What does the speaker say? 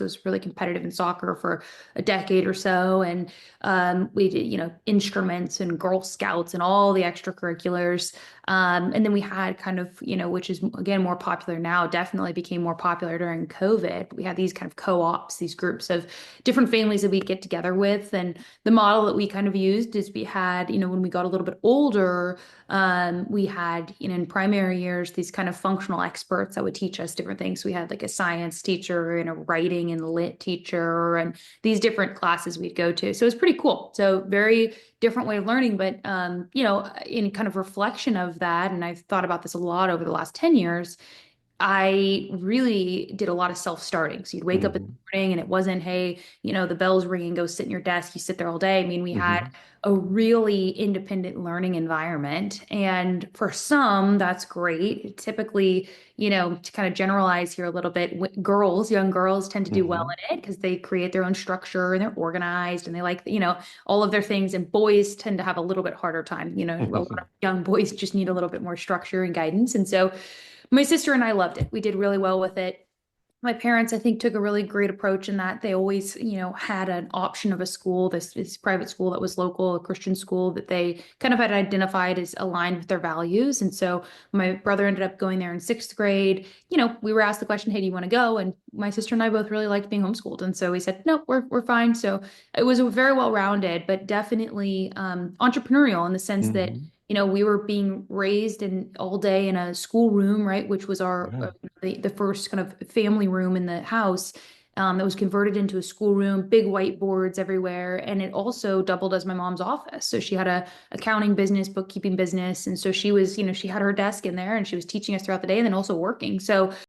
was really competitive in soccer for a decade or so. And we did, instruments and Girl Scouts and all the extracurriculars. And then we had kind of, which is again more popular now, definitely became more popular during COVID. We had these kind of co-ops, these groups of different families that we'd get together with. And the model that we kind of used is we had, when we got a little bit older, we had, in primary years, these kind of functional experts that would teach us different things. We had like a science teacher and a writing and lit teacher and these different classes we'd go to. So it was pretty cool. So very different way of learning, but, in kind of reflection of that, and I've thought about this a lot over the last 10 years, I really did a lot of self-starting. So you'd wake up in Hmm. the morning and it wasn't, hey, the bell's ringing, go sit in your desk, you sit there all day. I mean, we had Hmm. a really independent learning environment. And for some, that's great. Typically, to kind of generalize here a little bit, young girls tend to do well Hmm. in it because they create their own structure and they're organized and they like, all of their things. And boys tend to have a little bit harder time. A lot of young boys just need a little bit more structure and guidance. And so my sister and I loved it. We did really well with it. My parents, I think, took a really great approach in that they always, had an option of a school, this private school that was local, a Christian school that they kind of had identified as aligned with their values. And so my brother ended up going there in sixth grade. We were asked the question, hey, do you want to go? And my sister and I both really liked being homeschooled. And so we said, no, we're fine. So it was very well rounded, but definitely entrepreneurial in the sense that Hmm. we were being raised in all day in a schoolroom, right, which was our Yeah. the first kind of family room in the house. That was converted into a schoolroom, big whiteboards everywhere, and it also doubled as my mom's office. So she had a accounting business, bookkeeping business, and so she was, she had her desk in there, and she was teaching us throughout the day, and then also working. So